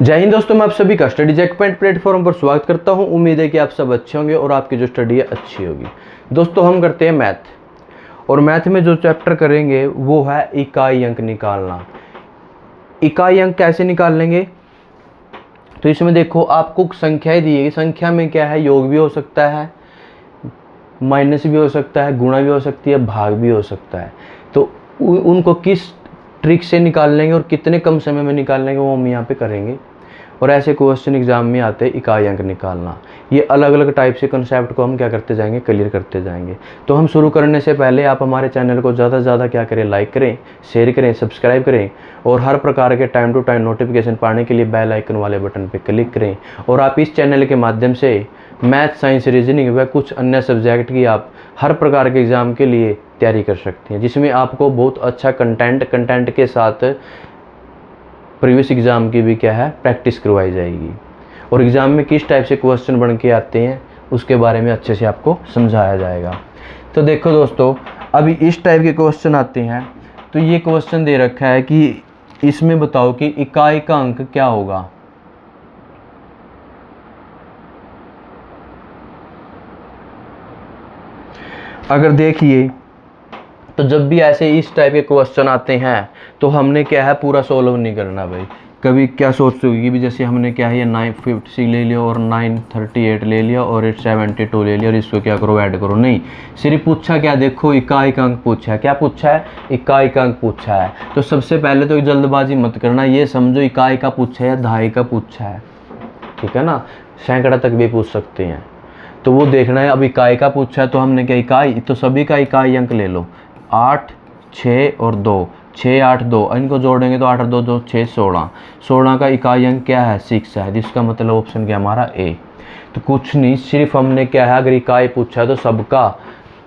जय हिंद दोस्तों, मैं आप सभी का स्टडी चेकपॉइंट प्लेटफॉर्म पर स्वागत करता हूं। उम्मीद है कि आप सब अच्छे होंगे और आपकी जो स्टडी है अच्छी होगी। दोस्तों, हम करते हैं मैथ और मैथ में जो चैप्टर करेंगे वो है इकाई अंक निकालना। इकाई अंक कैसे निकाल लेंगे? तो इसमें देखो, आपको संख्याएं दी है। संख्या में क्या है? योग भी हो सकता है, माइनस भी हो सकता है, गुणा भी हो सकती है, भाग भी हो सकता है। तो उनको किस ट्रिक से निकाल लेंगे और कितने कम समय में निकाल लेंगे वो हम यहाँ पे करेंगे। और ऐसे क्वेश्चन एग्जाम में आते हैं इकाई अंक निकालना। ये अलग अलग टाइप से कंसेप्ट को हम क्या करते जाएंगे, क्लियर करते जाएंगे। तो हम शुरू करने से पहले आप हमारे चैनल को ज़्यादा से ज़्यादा क्या करें, लाइक करें, शेयर करें, सब्सक्राइब करें और हर प्रकार के टाइम टू टाइम नोटिफिकेशन पाने के लिए बेल आइकन वाले बटन पर क्लिक करें। और आप इस चैनल के माध्यम से मैथ, साइंस, रीजनिंग व कुछ अन्य सब्जेक्ट की आप हर प्रकार के एग्ज़ाम के लिए तैयारी कर सकते हैं, जिसमें आपको बहुत अच्छा कंटेंट के साथ प्रीवियस एग्ज़ाम की भी क्या है, प्रैक्टिस करवाई जाएगी। और एग्ज़ाम में किस टाइप से क्वेश्चन बन के आते हैं उसके बारे में अच्छे से आपको समझाया जाएगा। तो देखो दोस्तों, अभी इस टाइप के क्वेश्चन आते हैं। तो ये क्वेश्चन दे रखा है कि इसमें बताओ कि इकाई का अंक क्या होगा। अगर देखिए, तो जब भी ऐसे इस टाइप के क्वेश्चन आते हैं तो हमने क्या है, पूरा सोल्व नहीं करना भाई। कभी क्या सोचोगी भी, जैसे हमने क्या है, ये 950 ले लिया और 938 ले लिया और 872 ले लिया और इसको क्या करो, ऐड करो। नहीं, सिर्फ पूछा क्या, देखो इकाई का अंक पूछा है। क्या पूछा है? इकाई का अंक पूछा है। तो सबसे पहले तो जल्दबाजी मत करना, ये समझो इकाई का पूछा है या दहाई का पूछा है, ठीक है ना। सैकड़ा तक भी पूछ सकते हैं, तो वो देखना है। अब इकाई का पूछा है तो हमने क्या, इकाई, तो सभी का इकाई अंक ले लो। 8, 6 और 2, 6, 8, 2, इनको जोड़ेंगे तो 8 और 2, 2, 6, 16। 16 का इकाई अंक क्या है? 6 है, जिसका मतलब ऑप्शन क्या हमारा ए। तो कुछ नहीं, सिर्फ हमने क्या है, अगर इकाई पूछा है तो सबका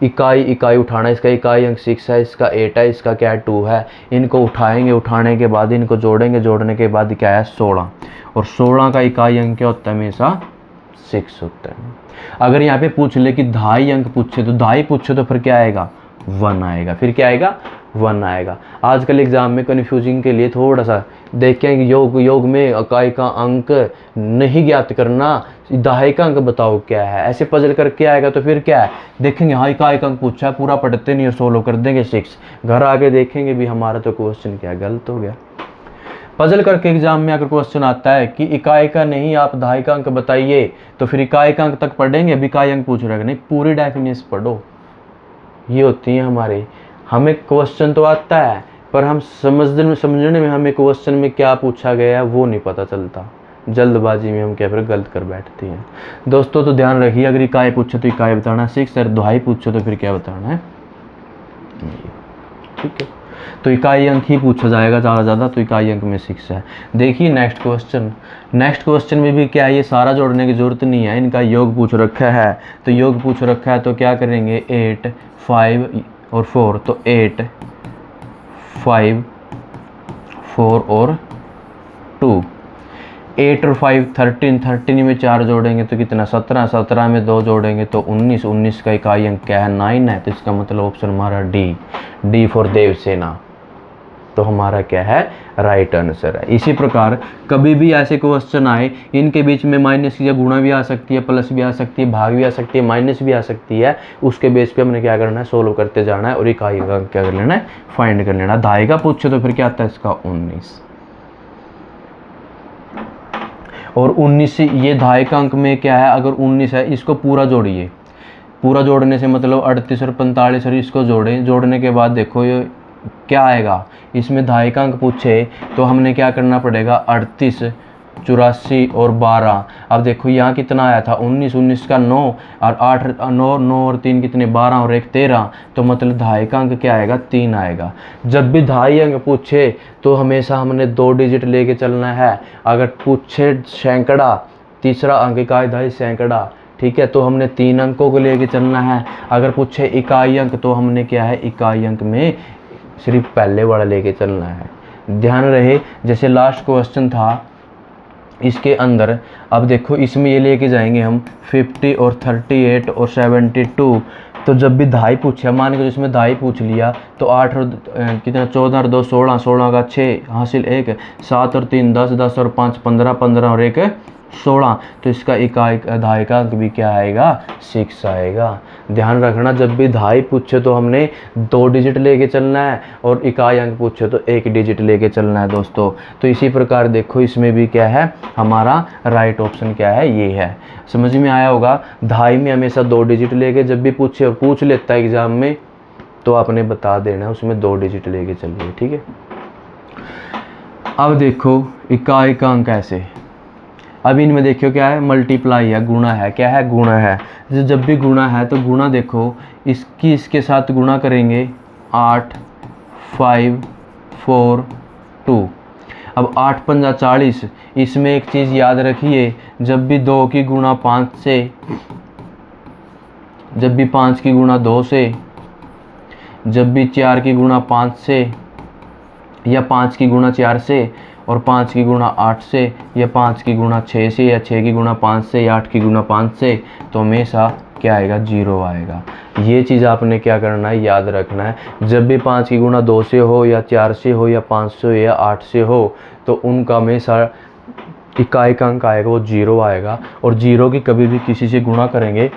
इकाई उठाना। इसका इकाई अंक 6 है, इसका 8 है, इसका क्या है, 2 है। इनको उठाएंगे, उठाने के बाद इनको जोड़ेंगे, जोड़ने के बाद क्या है, 16। और 16 का इकाई अंक क्या होता है? हमेशा 6 होता है। अगर यहाँ पे पूछ ले कि दहाई अंक पूछे, तो दहाई पूछे तो फिर क्या आएगा, 1 आएगा। फिर क्या आएगा, 1 आएगा। आजकल एग्जाम में कन्फ्यूजिंग के लिए थोड़ा सा देखें, योग में इकाई का अंक नहीं ज्ञात करना, दहाई का अंक बताओ क्या है, ऐसे पजल करके आएगा। तो फिर क्या है, देखेंगे हाँ इकाई का अंक पूछा है, पूरा पढ़ते नहीं और सोल्व कर देंगे 6। घर आके देखेंगे भी हमारा तो क्वेश्चन क्या गलत हो गया। पजल करके एग्जाम में अगर क्वेश्चन आता है कि इकाई का नहीं, आप दहाई का अंक बताइए, तो फिर इकाई का अंक तक पढ़ेंगे, अब इकाई अंक पूछ रहे नहीं, पूरी डेफिनेशन पढ़ो। ये होती है हमारे, हमें क्वेश्चन तो आता है पर हम समझने में हमें क्वेश्चन में क्या पूछा गया है वो नहीं पता चलता। जल्दबाजी में हम क्या फिर गलत कर बैठते हैं। दोस्तों तो ध्यान रखिए, अगर इकाई पूछे तो इकाई बताना है 6, अगर दहाई पूछे तो फिर क्या बताना है, ठीक है। तो इकाई अंक ही पूछा जाएगा ज़्यादा, तो इकाई अंक में 6 है। देखिए नेक्स्ट क्वेश्चन में भी क्या है, ये सारा जोड़ने की ज़रूरत नहीं है, इनका योग पूछ रखा है। तो योग पूछ रखा है तो क्या करेंगे, 8, 5 और 4, तो 8, 5, 4 और 2। 8 और 5 13, 13 में 4 जोड़ेंगे तो कितना, 17, 17 में 2 जोड़ेंगे तो 19, 19 का इकाई अंक क्या है, 9 है। तो इसका मतलब ऑप्शन हमारा डी फॉर देवसेना, तो हमारा क्या है, राइट आंसर है। इसी प्रकार कभी भी ऐसे क्वेश्चन आए, इनके बीच में माइनस या गुणा भी आ सकती है, प्लस भी आ सकती है, भाग भी आ सकती है, माइनस भी आ सकती है, उसके बेस पे हमने क्या करना है, सोल्व करते जाना है और इकाई का क्या कर लेना है, फाइंड कर लेना। दहाई का पूछे तो फिर क्या आता है, इसका 19। और 19 ये दहाई का अंक में क्या है, अगर 19 है, इसको पूरा जोड़िए। पूरा जोड़ने से मतलब 38 और 45 और इसको जोड़ें, जोड़ने के बाद देखो ये क्या आएगा, इसमें दहाई का अंक पूछे तो हमने क्या करना पड़ेगा, 38, 84 और 12। अब देखो यहाँ कितना आया था, 19, 19 का 9 और 8, 9 और 3 कितने, 12 और 1 13। तो मतलब दहाई का अंक क्या आएगा, 3 आएगा। जब भी दहाई अंक पूछे तो हमेशा हमने 2 डिजिट लेके चलना है। अगर पूछे सैकड़ा, तीसरा अंक का दहाई सैकड़ा, ठीक है, तो हमने 3 अंकों को लेके चलना है। अगर पूछे इकाई अंक तो हमने क्या है, इकाई अंक में सिर्फ पहले वाला लेके चलना है। ध्यान रहे, जैसे लास्ट क्वेश्चन था इसके अंदर, अब देखो इसमें ये लेके जाएंगे हम 50 और 38 और 72, तो जब भी धाई पूछे, मान के जिसमें धाई पूछ लिया तो 8 और कितना 14 और 2 16, 16 का 6 हासिल 1, 7 और 3 10, 10 और 5 15, 15 और 1 16। तो इसका इकाई धाई का अंक भी क्या आएगा 6 आएगा। ध्यान रखना जब भी धाई पूछे तो हमने 2 डिजिट लेके चलना है और इकाई अंक पूछे तो 1 डिजिट लेके चलना है दोस्तों। तो इसी प्रकार देखो इसमें भी क्या है, हमारा राइट ऑप्शन क्या है, ये है। समझ में आया होगा। धाई में हमेशा 2 डिजिट लेके जब भी पूछे और पूछ लेता है एग्जाम में तो आपने बता देना है उसमें 2 डिजिट लेके चलिए, ठीक है। अब देखो इकाई का अंक ऐसे, अब इनमें देखियो क्या है, मल्टीप्लाई है, गुणा है, क्या है, गुणा है। जब भी गुणा है तो गुणा देखो इसकी इसके साथ गुणा करेंगे 8 5 4 2। अब 8 पंजा 40। इसमें एक चीज़ याद रखिए, जब भी 2 की गुणा 5 से, जब भी 5 की गुणा 2 से, जब भी 4 की गुणा 5 से, या 5 की गुणा 4 से, और 5 की गुणा 8 से, या 5 की गुणा 6 से, या 6 की गुणा 5 से, या 8 की गुणा 5 से, तो हमेशा क्या आएगा, 0 आएगा। ये चीज़ आपने क्या करना है, याद रखना है। जब भी 5 की गुणा 2 से हो, या 4 से हो, या 5 से हो, या 8 से हो, तो उनका हमेशा इकाई का अंक आएगा वो 0 आएगा। और 0 की कभी भी किसी से गुणा करेंगे,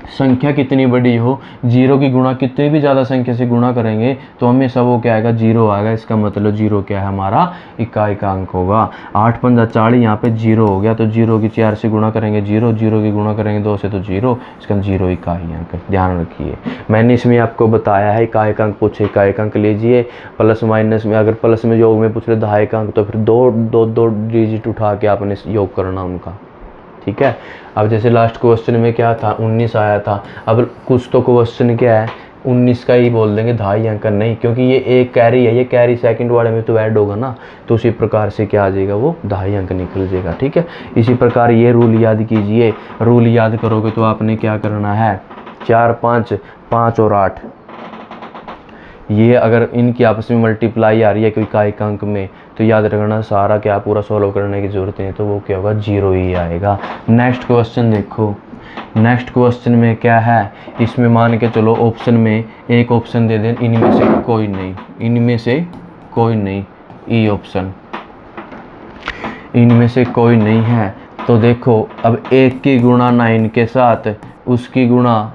संख्या कितनी बड़ी हो, 0 की गुणा कितनी भी ज़्यादा संख्या से गुणा करेंगे तो हमेशा वो क्या आएगा, 0 आएगा। इसका मतलब 0 क्या है, हमारा इकाई का अंक होगा। 8 पंजा 40, यहाँ पे 0 हो गया, तो 0 की 4 से गुणा करेंगे 0, 0 की गुणा करेंगे 2 से तो 0, इसका 0 इकाई अंक। ध्यान रखिए मैंने इसमें आपको बताया है, इकाई का अंक पूछे इकाई का अंक लीजिए, प्लस माइनस में, अगर प्लस में योग में पूछ रहे दहाई का अंक तो फिर दो डिजिट उठा के आपने योग करना उनका, ठीक है। अब जैसे लास्ट क्वेश्चन में क्या था, 19 आया था। अब कुछ तो क्वेश्चन क्या है 19 का ही बोल देंगे, धाई अंक नहीं, क्योंकि ये एक कैरी है, ये कैरी सेकंड वाले में तो ऐड होगा ना, तो उसी प्रकार से क्या आ जाएगा, वो धाई अंक निकल जाएगा, ठीक है। इसी प्रकार ये रूल याद कीजिए। रूल याद करोगे तो आपने क्या करना है, 4 5 5 और 8, ये अगर इनकी आपस में मल्टीप्लाई आ रही है कोई इकाई का अंक में, तो याद रखना सारा क्या पूरा सॉल्व करने की ज़रूरत नहीं है, तो वो क्या होगा, 0 ही आएगा। नेक्स्ट क्वेश्चन देखो, नेक्स्ट क्वेश्चन में क्या है, इसमें मान के चलो ऑप्शन में एक ऑप्शन दे दें, इनमें से कोई नहीं, इनमें से कोई नहीं, ई ऑप्शन, इनमें से कोई नहीं है। तो देखो अब 1 की गुणा 9 के साथ उसकी गुणा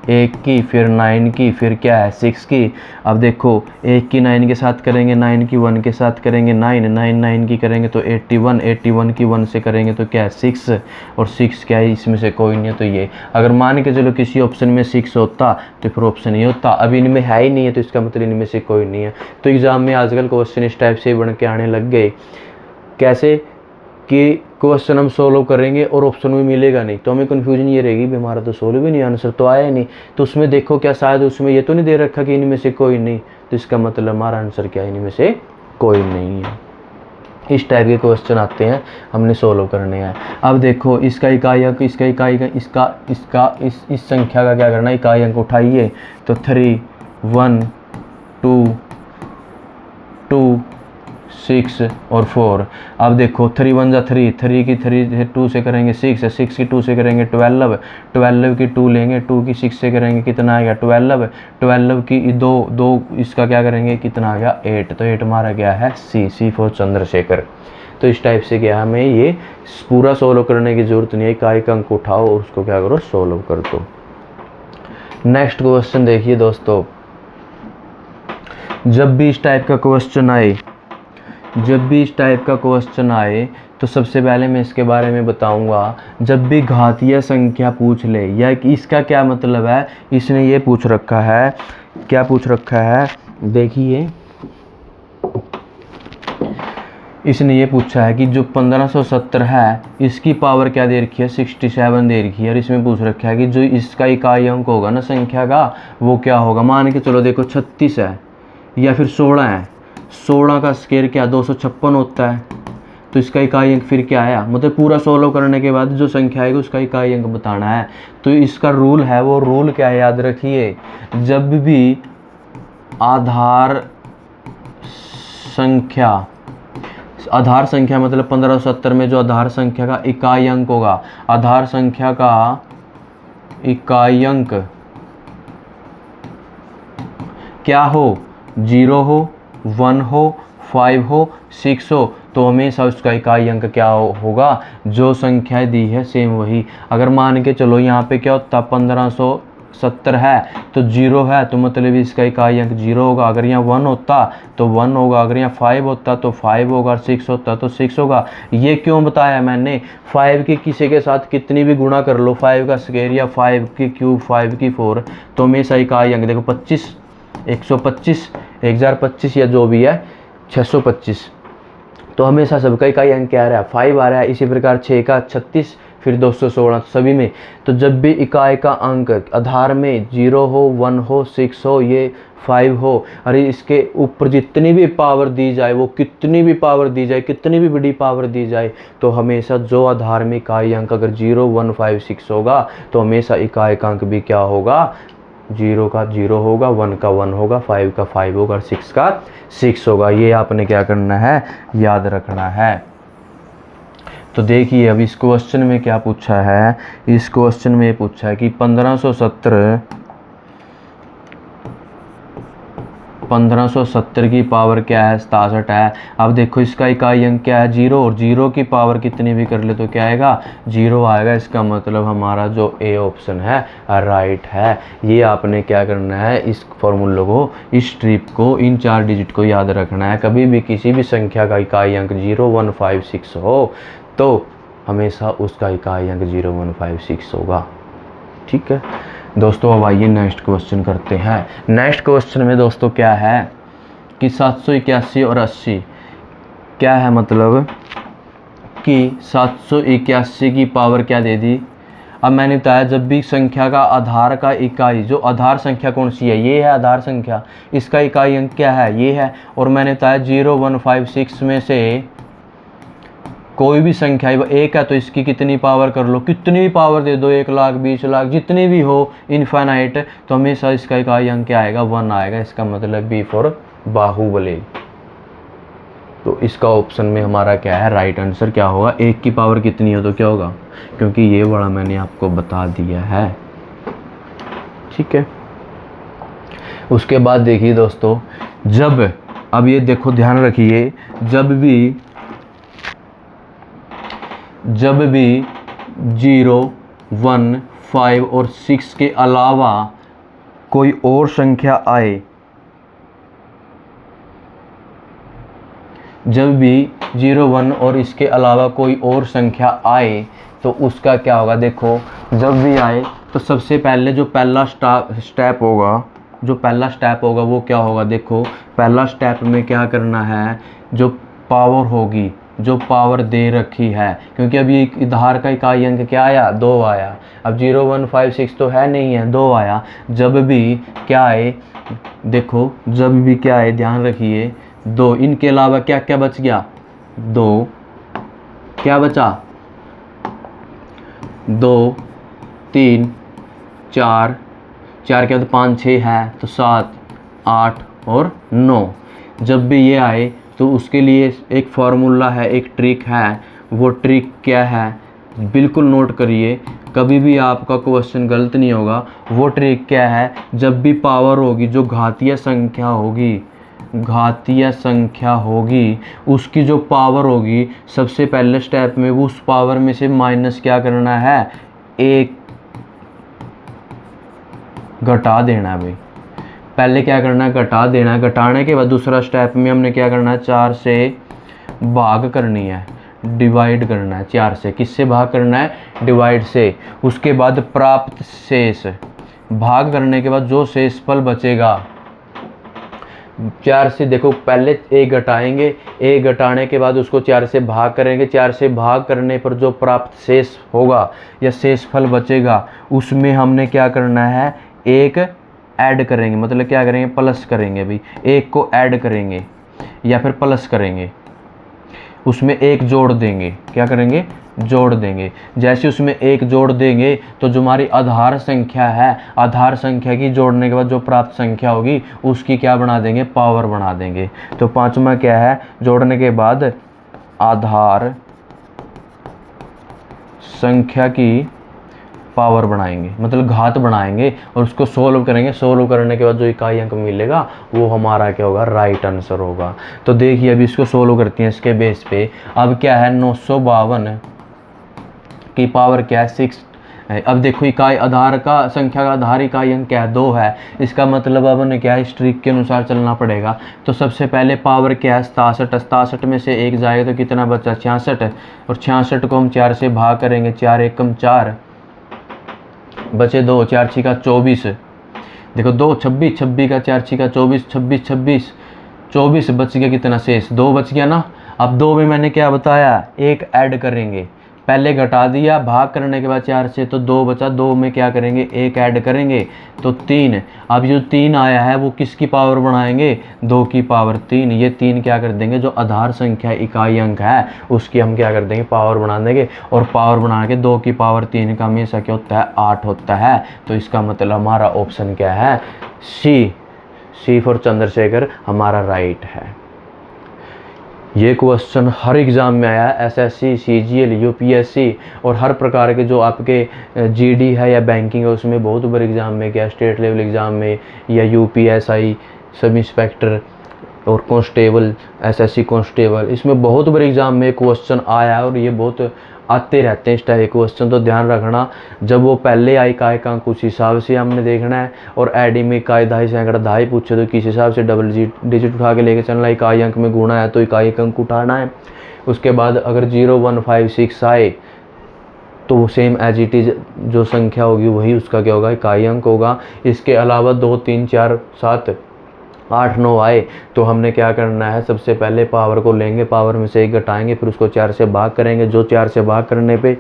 1 की, फिर 9 की, फिर क्या है 6 की। अब देखो 1 की 9 के साथ करेंगे, 9 की 1 के साथ करेंगे 9, 9 9 की करेंगे तो 81, 81 की 1 से करेंगे तो क्या है 6, और 6 क्या है, इसमें से कोई नहीं है। तो ये अगर मान के चलो किसी ऑप्शन में 6 होता तो फिर ऑप्शन ये होता, अब इनमें है ही नहीं है तो इसका मतलब इनमें से कोई नहीं है। तो एग्ज़ाम में आजकल क्वेश्चन इस टाइप से बन के आने लग गए, कैसे कि क्वेश्चन हम सोल्व करेंगे और ऑप्शन में मिलेगा नहीं, तो हमें कन्फ्यूजन ये रहेगी भी हमारा तो सोल्व ही नहीं, आंसर तो आया ही नहीं। तो उसमें देखो क्या शायद उसमें ये तो नहीं दे रखा कि इनमें से कोई नहीं, तो इसका मतलब हमारा आंसर क्या है, इनमें से कोई नहीं है। इस टाइप के क्वेश्चन आते हैं, हमने सोल्व करने हैं। अब देखो इसका इकाई अंक, इसका इकाई अंक, इसका इस संख्या का क्या करना है, इकाई अंक उठाइए तो 3 1 2 2 6 और 4। अब देखो 3 1 जा 3, 3 की 3 2 से करेंगे 6, 6 की 2 से करेंगे 12, 12 की 2 लेंगे, 2 की 6 से करेंगे कितना आएगा 12, 12 की 2 इसका क्या करेंगे कितना आ गया 8, तो 8 हमारा क्या है सी फॉर चंद्रशेखर। तो इस टाइप से क्या हमें ये पूरा सोल्व करने की ज़रूरत नहीं है, इकाई का अंक उठाओ और उसको क्या करो सोल्व कर दो। नेक्स्ट क्वेश्चन देखिए दोस्तों, जब भी इस टाइप का क्वेश्चन आए, जब भी इस टाइप का क्वेश्चन आए तो सबसे पहले मैं इसके बारे में बताऊंगा। जब भी घातीय संख्या पूछ ले, या इसका क्या मतलब है, इसने ये पूछ रखा है, क्या पूछ रखा है देखिए, इसने ये पूछा है कि जो 1570 है इसकी पावर क्या दे रखी है 67 दे रखी है, और इसमें पूछ रखा है कि जो इसका इकाई अंक होगा ना संख्या का वो क्या होगा। मान के चलो देखो 36 है या फिर 16 है, 16 का स्क्वायर क्या 256 होता है, तो इसका इकाई अंक फिर क्या आया, मतलब पूरा सोल्व करने के बाद जो संख्या आएगी उसका इकाई अंक बताना है। तो इसका रूल है, वो रूल क्या है याद रखिए, जब भी आधार संख्या मतलब 1570 में जो आधार संख्या का इकाई अंक होगा, आधार संख्या का इकाई अंक क्या हो, 0 हो, 1 हो, 5 हो, 6 हो, तो हमेशा उसका इकाई अंक क्या होगा, जो संख्या दी है सेम वही। अगर मान के चलो यहाँ पे क्या होता 1570 है तो 0 है, तो मतलब इसका इकाई अंक 0 होगा। अगर यहाँ 1 होता तो 1 होगा, अगर यहाँ 5 होता तो 5 होगा, 6 होता तो 6 होगा। ये क्यों बताया मैंने, 5 की किसी के साथ कितनी भी गुणा कर लो, 5 का स्क्वायर या 5 की क्यूब, 5 की 4, तो हमेशा इकाई अंक देखो 25, 125, 1025 या जो भी है 625, तो हमेशा सबका इकाई अंक क्या आ रहा है, 5 आ रहा है। इसी प्रकार 6 का 36, फिर 216, सभी में। तो जब भी इकाई का अंक आधार में 0 हो, 1 हो, 6 हो, ये 5 हो, अरे इसके ऊपर जितनी भी पावर दी जाए, वो कितनी भी पावर दी जाए, कितनी भी बड़ी पावर दी जाए, तो हमेशा जो आधार में इकाई अंक अगर 0, 1, 5, 6 होगा, तो हमेशा इकाई का अंक भी क्या होगा, 0 का 0 होगा, 1 का 1 होगा, 5 का 5 होगा और 6 का 6 होगा। ये आपने क्या करना है, याद रखना है। तो देखिए अब इस क्वेश्चन में क्या पूछा है, इस क्वेश्चन में पूछा है कि 1570 की पावर क्या है, 67 है। अब देखो इसका इकाई अंक क्या है, 0, और 0 की पावर कितनी भी कर ले तो क्या आएगा, 0 आएगा। इसका मतलब हमारा जो ए ऑप्शन है राइट है। ये आपने क्या करना है, इस फॉर्मूले को, इस ट्रिप को, इन 4 डिजिट को याद रखना है। कभी भी किसी भी संख्या का इकाई अंक 0, 1, 5, 6 हो तो हमेशा उसका इकाई अंक 0, 1, 5, 6 होगा। ठीक है दोस्तों, अब आइए नेक्स्ट क्वेश्चन करते हैं। नेक्स्ट क्वेश्चन में दोस्तों क्या है कि 781 और 80 क्या है, मतलब कि 781 की पावर क्या दे दी। अब मैंने बताया जब भी संख्या का आधार का इकाई, जो आधार संख्या कौन सी है, ये है आधार संख्या, इसका इकाई अंक क्या है, ये है। और मैंने बताया 0, 1, 5, 6 में से कोई भी संख्या एक है तो इसकी कितनी पावर कर लो, कितनी भी पावर दे दो, 1 लाख, 20 लाख, जितनी भी हो इनफाइनाइट, तो हमेशा इसका इकाई अंक क्या आएगा, 1 आएगा। इसका मतलब बी फॉर बाहुबली। तो इसका ऑप्शन में हमारा क्या है, राइट आंसर क्या होगा, 1 की पावर कितनी हो तो क्या होगा, क्योंकि ये बड़ा मैंने आपको बता दिया है। ठीक है, उसके बाद देखिए दोस्तों, जब, अब ये देखो ध्यान रखिए, जब भी 0, 1, 5 और 6 के अलावा कोई और संख्या आए, जब भी 0, 1 और इसके अलावा कोई और संख्या आए तो उसका क्या होगा। देखो जब भी आए तो सबसे पहले जो पहला स्टेप होगा, जो पहला स्टेप होगा वो क्या होगा। देखो पहला स्टेप में क्या करना है, जो पावर होगी, जो पावर दे रखी है, क्योंकि अभी आधार का इकाई अंक क्या आया, 2 आया। अब 0, 1, 5, 6 तो है नहीं है, 2 आया। जब भी क्या आए, देखो जब भी क्या आए, ध्यान रखिए, 2, इनके अलावा क्या क्या बच गया, 2, क्या बचा, 2, 3, 4, 4 के बाद 5, 6 है तो 7, 8 और 9। जब भी ये आए तो उसके लिए एक फार्मूला है, एक ट्रिक है। वो ट्रिक क्या है, बिल्कुल नोट करिए, कभी भी आपका क्वेश्चन गलत नहीं होगा। वो ट्रिक क्या है, जब भी पावर होगी, जो घातीय संख्या होगी, घातीय संख्या होगी, उसकी जो पावर होगी, सबसे पहले स्टेप में वो उस पावर में से माइनस क्या करना है, 1 घटा देना है भाई। पहले क्या करना है, घटा देना है। घटाने के बाद दूसरा स्टेप में हमने क्या करना है, 4 से भाग करनी है, डिवाइड करना है। 4 से किससे भाग करना है, डिवाइड से। उसके बाद प्राप्त शेष, भाग करने के बाद जो शेषफल बचेगा, 4 से देखो पहले 1 घटाएंगे, 1 घटाने के बाद उसको 4 से भाग करेंगे। 4 से भाग करने पर जो प्राप्त शेष होगा या शेषफल बचेगा, उसमें हमने क्या करना है, 1 ऐड करेंगे, मतलब क्या करेंगे, प्लस करेंगे भाई। 1 को ऐड करेंगे या फिर प्लस करेंगे, उसमें 1 जोड़ देंगे। क्या करेंगे, जोड़ देंगे। जैसे उसमें 1 जोड़ देंगे तो जो हमारी आधार संख्या है, आधार संख्या की जोड़ने के बाद जो प्राप्त संख्या होगी उसकी क्या बना देंगे, पावर बना देंगे। तो 5वां क्या है, जोड़ने के बाद आधार संख्या की पावर बनाएंगे, मतलब घात बनाएंगे और उसको सोल्व करेंगे। सोल्व करने के बाद जो इकाई अंक मिलेगा वो हमारा क्या होगा, राइट आंसर होगा। तो देखिए अभी इसको सोल्व करते हैं इसके बेस पे। अब क्या है 952 की पावर क्या है 6। अब देखो इकाई आधार का संख्या का आधार इकाई अंक क्या है 2 है। इसका मतलब अब हमें क्या है इस ट्रिक के अनुसार चलना पड़ेगा। तो सबसे पहले पावर क्या है 67, 67 में से 1 जाएगा तो कितना बचा 66, और 66 को हम 4 से भाग करेंगे, 4 एकम 4 बचे 2, 4 छिका 24। देखो 2 26, 26 का 4 छिका 24, 26 26 24 बच गया, कितना शेष 2 बच गया ना। अब 2 में मैंने क्या बताया, 1 ऐड करेंगे, पहले घटा दिया, भाग करने के बाद 4 से तो 2 बचा, 2 में क्या करेंगे 1 ऐड करेंगे तो 3। अब जो 3 आया है वो किसकी पावर बनाएंगे, 2 की पावर 3। ये 3 क्या कर देंगे, जो आधार संख्या इकाई अंक है उसकी हम क्या कर देंगे पावर बना देंगे। और पावर बना के 2 की पावर 3 का हमेशा क्या होता है 8 होता है। तो इसका मतलब हमारा ऑप्शन क्या है सी फॉर चंद्रशेखर हमारा राइट है। ये क्वेश्चन हर एग्ज़ाम में आया है, एसएससी, सीजीएल, यूपीएससी और हर प्रकार के जो आपके जीडी है या बैंकिंग है उसमें बहुत बड़े एग्ज़ाम में क्या स्टेट लेवल एग्ज़ाम में या यूपीएसआई सब इंस्पेक्टर और कांस्टेबल, एसएससी कांस्टेबल, इसमें बहुत बड़े एग्ज़ाम में क्वेश्चन आया है और ये बहुत आते रहते हैं इस टाइप के क्वेश्चन। तो ध्यान रखना जब वो पहले आई इकाई का अंक उस हिसाब से हमने देखना है। और एडी में इकाई दहाई सैकड़ा दहाई पूछे तो किस हिसाब से डबल डिजिट उठा के लेके चलना, इकाई अंक में गुणा है तो इकाई अंक उठाना है। उसके बाद अगर 0156 आए तो सेम एज इट इज़ जो संख्या होगी वही उसका क्या होगा इकाई अंक होगा। इसके अलावा 2 3 4 7 8 9 आए तो हमने क्या करना है, सबसे पहले पावर को लेंगे, पावर में से 1 घटाएंगे, फिर उसको 4 से भाग करेंगे। जो 4 से भाग करने पे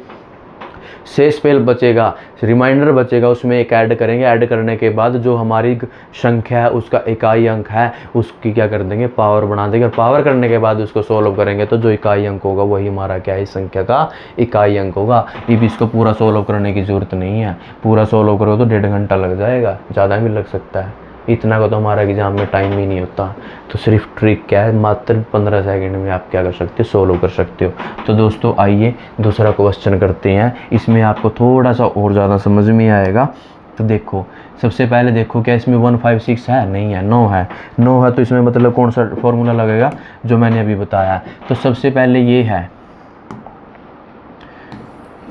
शेष पेल बचेगा, रिमाइंडर बचेगा, उसमें 1 ऐड करेंगे। ऐड करने के बाद जो हमारी संख्या है उसका इकाई अंक है उसकी क्या कर देंगे पावर बना देंगे। और पावर करने के बाद उसको सोल्व करेंगे तो जो इकाई अंक होगा वही हमारा क्या है इस संख्या का इकाई अंक होगा। ये भी इसको पूरा सोल्व करने की ज़रूरत नहीं है, पूरा सोल्व करो तो 1.5 घंटा लग जाएगा, ज़्यादा भी लग सकता है। इतना का तो हमारा एग्ज़ाम में टाइम ही नहीं होता। तो सिर्फ ट्रिक क्या है, मात्र 15 सेकंड में आप क्या कर सकते हो सोल्व कर सकते हो। तो दोस्तों आइए दूसरा क्वेश्चन करते हैं, इसमें आपको थोड़ा सा और ज़्यादा समझ में आएगा। तो देखो सबसे पहले देखो क्या इसमें 156 है, नहीं है, 9 है। 9 है तो इसमें मतलब कौन सा फॉर्मूला लगेगा जो मैंने अभी बताया। तो सबसे पहले ये है,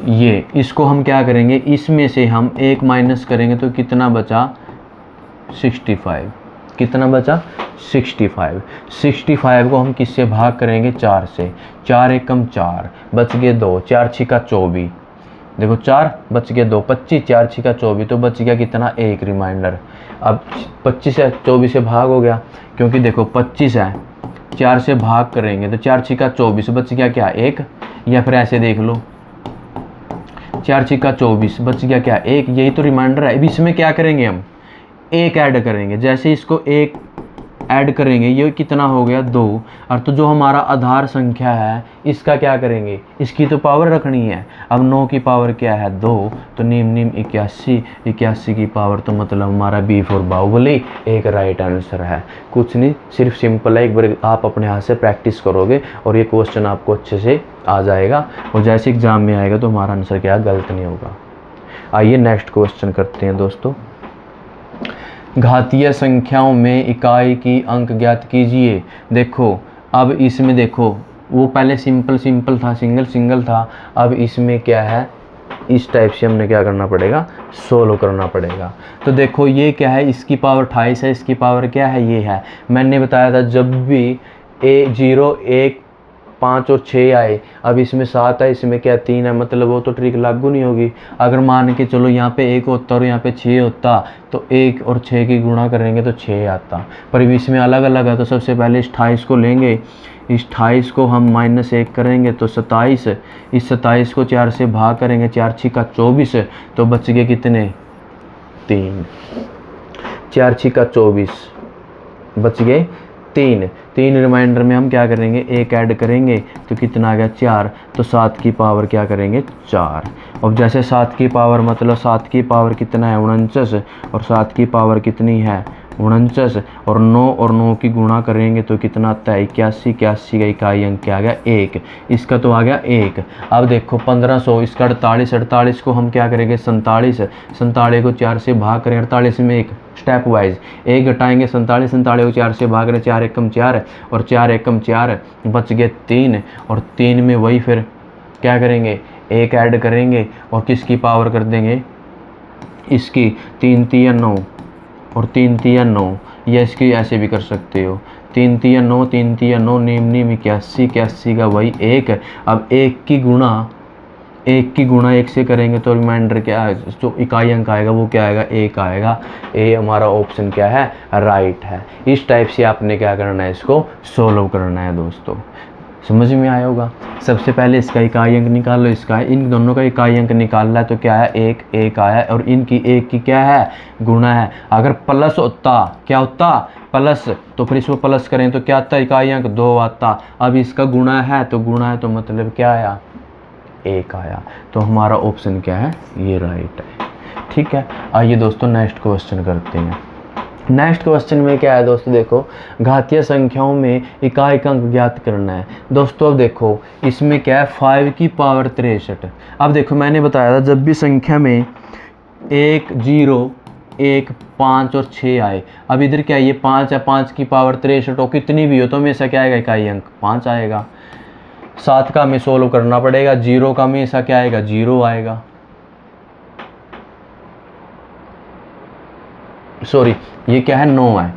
ये इसको हम क्या करेंगे, इसमें से हम 1 माइनस करेंगे तो कितना बचा 65। कितना बचा 65। 65 को हम किससे भाग करेंगे 4 से, 4 एकम 4 बच गए 2, 4 छिका 24। देखो 4 बच गए 2, 25, 4 छिका 24 तो बच गया कितना 1 रिमाइंडर। अब 25 है 24 से भाग हो गया, क्योंकि देखो 25 है 4 से भाग करेंगे तो 4 छिका 24 बच गया क्या 1। या फिर ऐसे देख लो 4 छिका 24 बच गया क्या 1, यही तो रिमाइंडर है। अब इसमें क्या करेंगे हम 1 ऐड करेंगे, जैसे इसको 1 ऐड करेंगे ये कितना हो गया 2। और तो जो हमारा आधार संख्या है इसका क्या करेंगे, इसकी तो पावर रखनी है। अब 9 की पावर क्या है 2 तो निम 81, 81 की पावर तो मतलब हमारा बी फॉर बाहुबली एक राइट आंसर है। कुछ नहीं, सिर्फ सिंपल है, एक बार आप अपने हाथ से प्रैक्टिस करोगे और ये क्वेश्चन आपको अच्छे से आ जाएगा और जैसे एग्जाम में आएगा तो हमारा आंसर क्या गलत नहीं होगा। आइए नेक्स्ट क्वेश्चन करते हैं दोस्तों। घातीय संख्याओं में इकाई की अंक ज्ञात कीजिए। देखो अब इसमें देखो वो पहले सिंपल था, सिंगल था। अब इसमें क्या है, इस टाइप से हमने क्या करना पड़ेगा सोल्व करना पड़ेगा। तो देखो ये क्या है, इसकी पावर 28 है, इसकी पावर क्या है ये है। मैंने बताया था जब भी 0 1 5 और 6 आए, अब इसमें 7 है, इसमें क्या 3 है, मतलब वो तो ट्रिक लागू नहीं होगी। अगर मान के चलो यहाँ पे 1 होता और यहाँ पे 6 होता तो 1 और 6 की गुणा करेंगे तो 6 आता, पर इसमें अलग अलग है। तो सबसे पहले इस 28 को लेंगे, इस 28 को हम -1 करेंगे तो 27, इस 27 को 4 से भाग करेंगे, 4 छिका 24 तो बच गए कितने 3, 4 छिका 24 बच गए 3। रिमाइंडर में हम क्या करेंगे 1 ऐड करेंगे तो कितना आ गया 4, तो 7 की पावर क्या करेंगे 4। अब जैसे 7 की पावर मतलब 7 की पावर कितना है 49 और 7 की पावर कितनी है 49 और 9 की गुणा करेंगे तो कितना आता है 81, 81 का इकाई अंक क्या आ गया 1, इसका तो आ गया 1। अब देखो 1500, इसका 48, 48 को हम क्या करेंगे 47, 47 को 4 से भाग करें, 48 में एक स्टेप वाइज 1 घटाएंगे, 47, 47 को 4 से भाग करें, 4 एकम 4 और 4 एकम 4 बच गए 3, और 3 में वही फिर क्या करेंगे 1 ऐड करेंगे और किसकी पावर कर देंगे इसकी, 3 3 9 और 3 3 9, या इसकी ऐसे भी कर सकते हो 3 3 9, 3 3 9 नीम नीम 81, 81 का वही 1। अब 1 की गुणा 1 से करेंगे तो रिमाइंडर क्या जो इकाई अंक आएगा वो क्या आएगा 1 आएगा। ए हमारा ऑप्शन क्या है राइट है। इस टाइप से आपने क्या करना है इसको सोल्व करना है दोस्तों, समझ में आया होगा। सबसे पहले इसका इकाई अंक निकाल लो, इसका है, इन दोनों का इकाई अंक निकालना है तो क्या है 1 1 आया, और इनकी 1 की क्या है गुणा है। अगर प्लस होता क्या होता प्लस, तो फिर इसको प्लस करें तो क्या आता इकाई अंक 2 आता। अब इसका गुणा है तो मतलब क्या आया 1 आया। तो हमारा ऑप्शन क्या है ये राइट है। ठीक है, आइए दोस्तों नेक्स्ट क्वेश्चन करते हैं। नेक्स्ट क्वेश्चन में क्या है दोस्तों, देखो घातीय संख्याओं में इकाई अंक ज्ञात करना है। दोस्तों अब देखो इसमें क्या है 5 की पावर 63। अब देखो मैंने बताया था जब भी संख्या में 1 0 1 5 और 6 आए, अब इधर क्या है ये 5 है, 5 की पावर 63 हो कितनी भी हो तो हमेशा क्या आएगा इकाई अंक 5 आएगा। 7 का हमें सोल्व करना पड़ेगा, 0 का हमेशा क्या आएगा 0 आएगा, सॉरी ये क्या है 9 है,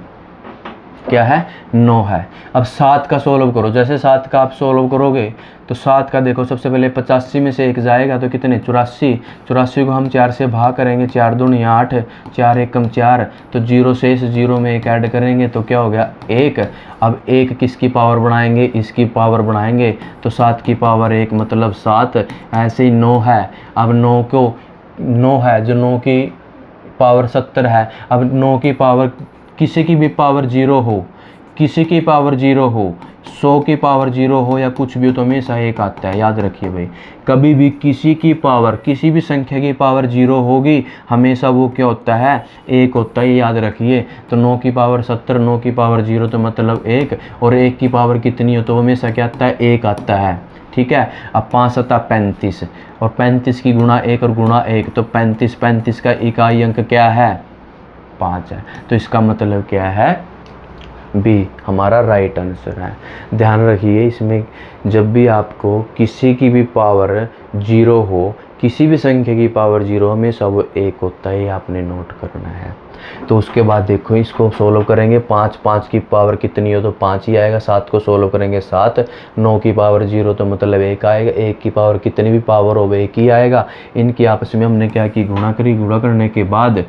क्या है 9 है। अब 7 का सोल्व करो, जैसे 7 का आप सोल्व करोगे तो 7 का देखो सबसे पहले 85 में से 1 जाएगा तो कितने 84, 84 को हम 4 से भाग करेंगे, 4 दूनी 8, 4 एकम 4, तो 0 से इस 0 में 1 ऐड करेंगे तो क्या हो गया 1। अब 1 किसकी पावर बढ़ाएंगे इसकी पावर बढ़ाएंगे तो 7 की पावर 1 मतलब 7। ऐसे ही 9 है, अब 9 है जो 9 की पावर 70 है। अब 9 की पावर किसी की भी पावर 0 हो, किसी की पावर 0 हो, 100 की पावर 0 हो या कुछ भी हो तो हमेशा 1 आता है, याद रखिए भाई। कभी भी किसी की पावर किसी भी संख्या की पावर 0 होगी हमेशा वो क्या होता है 1 होता है, याद रखिए। तो 9 की पावर 70, 9 की पावर 0 तो मतलब 1, और 1 की पावर कितनी हो तो हमेशा क्या आता है 1 आता है। ठीक है, अब 5 7 35 और 35 की गुणा 1 और गुणा 1 तो 35 का इकाई अंक क्या है 5 है। तो इसका मतलब क्या है बी हमारा राइट आंसर है। ध्यान रखिए इसमें जब भी आपको किसी की भी पावर 0 हो, किसी भी संख्या की पावर 0 हमेशा वो 1 होता है, ये आपने नोट करना है। तो उसके बाद देखो इसको सोल्व करेंगे, 5 की पावर कितनी हो तो 5 ही आएगा। 7 को सोल्व करेंगे 7, 9 की पावर 0 तो मतलब 1 आएगा। 1 की पावर कितनी भी पावर हो 1 ही आएगा। इनकी आपस में हमने क्या की गुणा करी, गुणा करने के बाद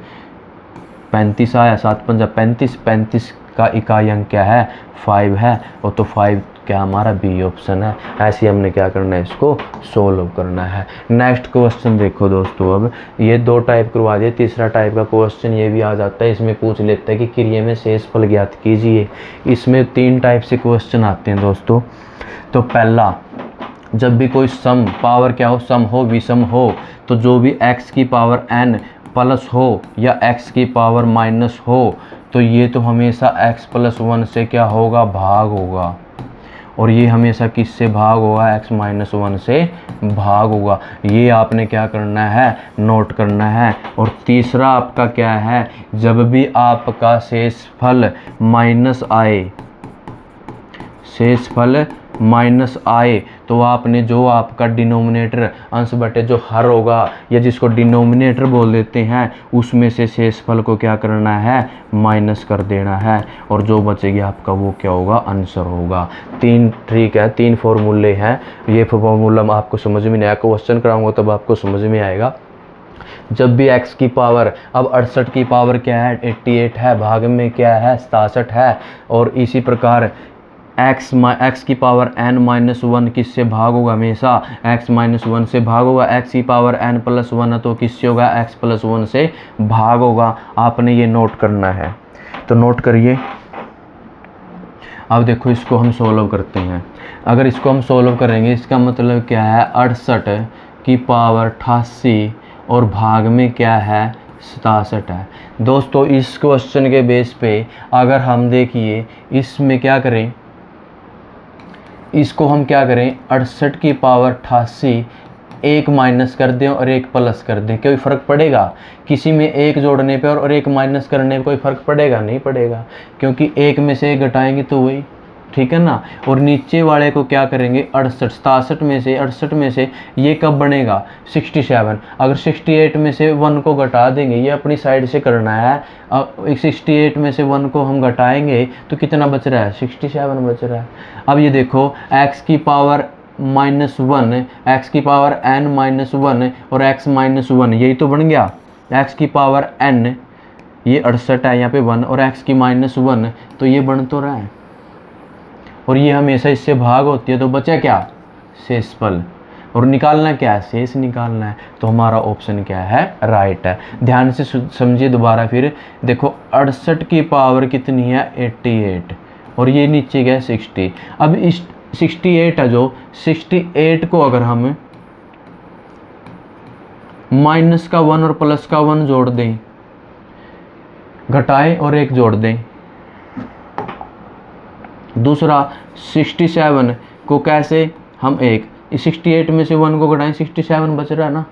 35 आया, 7 पंजा 35, 35 का इकाई अंक क्या है 5 है, और तो 5 क्या हमारा बी ऑप्शन है। ऐसे हमने क्या करना है इसको सोल्व करना है। नेक्स्ट क्वेश्चन देखो दोस्तों, अब ये 2 टाइप करवा दिए, तीसरा टाइप का क्वेश्चन ये भी आ जाता है। इसमें पूछ लेता है कि क्रिया में शेषफल ज्ञात कीजिए। इसमें 3 टाइप से क्वेश्चन आते हैं दोस्तों। तो पहला, जब भी कोई सम पावर क्या हो सम हो विषम हो, तो जो भी x की पावर n प्लस हो या x की पावर माइनस हो तो ये तो हमेशा x प्लस 1 से क्या होगा भाग होगा, और ये हमेशा किससे भाग होगा x माइनस 1 से भाग होगा। ये आपने क्या करना है नोट करना है। और तीसरा आपका क्या है, जब भी आपका शेषफल माइनस आए, शेषफल माइनस आए तो आपने जो आपका डिनोमिनेटर अंश बटे जो हर होगा या जिसको डिनोमिनेटर बोल देते हैं उसमें से शेषफल को क्या करना है माइनस कर देना है, और जो बचेगी आपका वो क्या होगा आंसर होगा। 3 ट्रिक है, 3 फॉर्मूले हैं। ये फॉर्मूला आपको समझ में नहीं आया, क्वेश्चन कराऊंगा तब आपको समझ में आएगा। जब भी x की पावर, अब 68 की पावर क्या है 88 है, भाग में क्या है 67 है, और इसी प्रकार x की पावर n माइनस 1 किससे भाग होगा हमेशा x माइनस 1 से भाग होगा। x की पावर n प्लस 1 है तो किससे होगा x प्लस 1 से भाग होगा। आपने ये नोट करना है, तो नोट करिए। अब देखो इसको हम सोल्व करते हैं। अगर इसको हम सोल्व करेंगे इसका मतलब क्या है 68 की पावर 88 और भाग में क्या है 67 है। दोस्तों इस क्वेश्चन के बेस पे अगर हम देखिए इसमें क्या करें, इसको हम क्या करें 68 की पावर 88 एक माइनस कर दें और एक प्लस कर दें, कोई फ़र्क पड़ेगा? किसी में एक जोड़ने पे और एक माइनस करने पे कोई फ़र्क पड़ेगा? नहीं पड़ेगा, क्योंकि एक में से एक घटाएंगे तो वही, ठीक है ना। और नीचे वाले को क्या करेंगे 68 68 में से ये कब बनेगा 67। अगर 68 में से 1 को घटा देंगे, ये अपनी साइड से करना है। अब 68 में से 1 को हम घटाएंगे तो कितना बच रहा है 67 बच रहा है। अब ये देखो x की पावर -1, x की पावर n -1 और x -1, यही तो बन गया। x की पावर n ये 68 है, यहाँ पे 1 और x की -1 तो ये बन तो रहा है, और ये हमेशा इससे भाग होती है, तो बचा क्या शेषफल। और निकालना क्या है शेष निकालना है, तो हमारा ऑप्शन क्या है राइट है। ध्यान से समझिए दोबारा फिर देखो 68 की पावर कितनी है 88 और ये नीचे क्या है 60। अब इस 68 है, जो 68 को अगर हम माइनस का 1 और प्लस का 1 जोड़ दें, घटाएं और एक जोड़ दें। दूसरा 67 को कैसे हम एक 68 में से 1 को घटाएं 67 बच रहा है ना।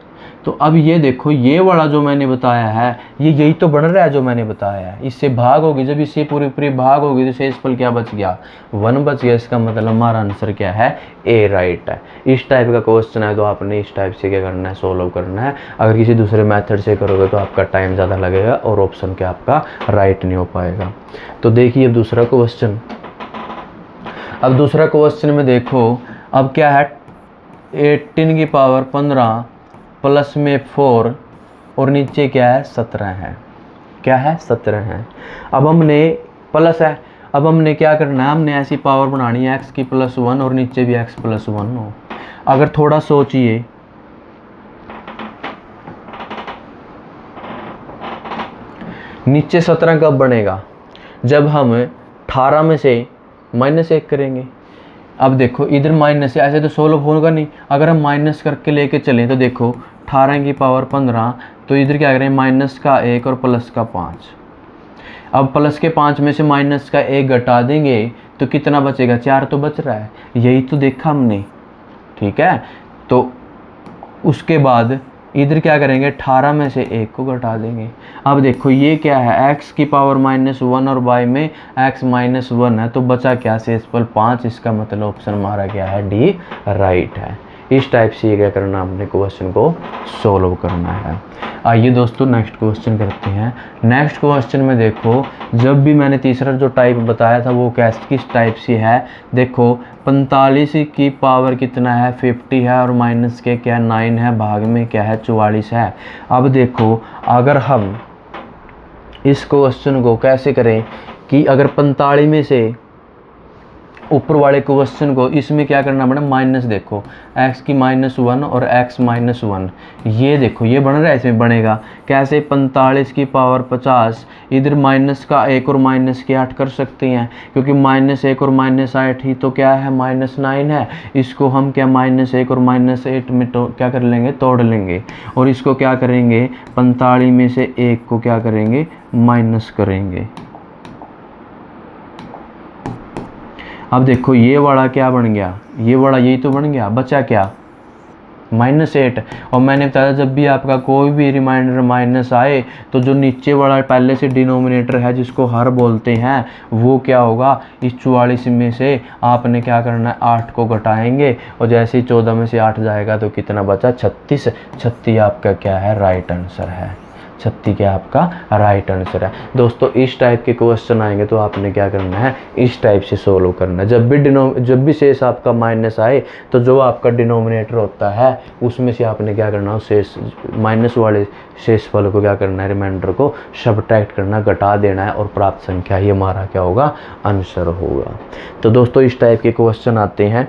तो अब ये देखो ये वाला जो मैंने बताया है ये यही तो बन रहा है जो मैंने बताया है। इससे भाग होगी, जब इससे पूरी पूरी भाग होगी तो शेषफल क्या बच गया 1 बच गया। इसका मतलब हमारा आंसर क्या है ए राइट है। इस टाइप का क्वेश्चन है तो आपने इस टाइप से क्या करना है सोल्व करना है। अगर किसी दूसरे मेथड से करोगे तो आपका टाइम ज़्यादा लगेगा और ऑप्शन क्या आपका राइट नहीं हो पाएगा। तो देखिए अब दूसरा क्वेश्चन। अब दूसरा क्वेश्चन में देखो अब क्या है 18 की पावर 15 प्लस में 4 और नीचे क्या है 17 है। क्या है 17 है। अब हमने प्लस है, अब हमने क्या करना है हमने ऐसी पावर बनानी है x की +1 और नीचे भी x +1 हो। अगर थोड़ा सोचिए नीचे 17 कब बनेगा जब हम 18 में से -1 करेंगे। अब देखो इधर माइनस से ऐसे तो सोल्व होगा नहीं, अगर हम माइनस करके लेके चलें तो देखो 18 की पावर 15 तो इधर क्या करें माइनस का 1 और प्लस का 5। अब प्लस के 5 में से माइनस का 1 घटा देंगे तो कितना बचेगा 4 तो बच रहा है, यही तो देखा हमने, ठीक है। तो उसके बाद इधर क्या करेंगे 18 में से 1 को घटा देंगे। अब देखो ये क्या है x की पावर -1 और y में x -1 है तो बचा क्या शेषफल 5। इसका मतलब ऑप्शन हमारा क्या है डी राइट है। इस टाइप से ये क्या करना हमने क्वेश्चन को सोल्व करना है। आइए दोस्तों नेक्स्ट क्वेश्चन करते हैं। नेक्स्ट क्वेश्चन में देखो जब भी मैंने तीसरा जो टाइप बताया था वो किस टाइप से है। देखो 45 की पावर कितना है 50 है और माइनस के क्या 9 है, भाग में क्या है 44 है। अब देखो अगर हम इस क्वेश्चन को कैसे करें कि अगर 45 में से ऊपर वाले क्वेश्चन को इसमें क्या करना पड़ेगा माइनस, देखो x की -1 और x -1 ये देखो ये बन रहा है, इसमें बनेगा कैसे 45 की पावर 50 इधर माइनस का 1 और माइनस के 8 कर सकते हैं क्योंकि -1 और -8 ही तो क्या है -9 है। इसको हम क्या -1 और -8 में तो क्या कर लेंगे तोड़ लेंगे और इसको क्या करेंगे 45 में से 1 को क्या करेंगे माइनस करेंगे। अब देखो ये वाला क्या बन गया, ये वाला यही तो बन गया, बचा क्या -8। और मैंने बताया जब भी आपका कोई भी रिमाइंडर माइनस आए तो जो नीचे वाला पहले से डिनोमिनेटर है जिसको हर बोलते हैं वो क्या होगा इस 44 में से आपने क्या करना है 8 को घटाएंगे और जैसे ही 14 में से 8 जाएगा तो कितना बचा 36। 36 आपका क्या है राइट आंसर है। 36 क्या आपका राइट आंसर है। दोस्तों इस टाइप के क्वेश्चन आएंगे तो आपने क्या करना है इस टाइप से सोल्व करना है। जब भी शेष आपका माइनस आए तो जो आपका डिनोमिनेटर होता है उसमें से आपने क्या करना है शेष माइनस वाले शेषफल को क्या करना है रिमाइंडर को सब्ट्रैक्ट करना, घटा देना है और प्राप्त संख्या ही हमारा क्या होगा आंसर होगा। तो दोस्तों इस टाइप के क्वेश्चन आते हैं,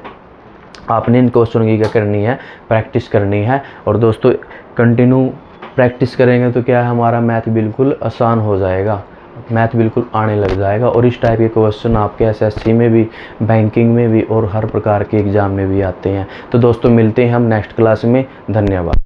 आपने इन क्वेश्चनों की क्या करनी है प्रैक्टिस करनी है। और दोस्तों कंटिन्यू प्रैक्टिस करेंगे तो क्या है हमारा मैथ बिल्कुल आसान हो जाएगा, मैथ बिल्कुल आने लग जाएगा। और इस टाइप के क्वेश्चन आपके एसएससी में भी, बैंकिंग में भी और हर प्रकार के एग्ज़ाम में भी आते हैं। तो दोस्तों मिलते हैं हम नेक्स्ट क्लास में। धन्यवाद।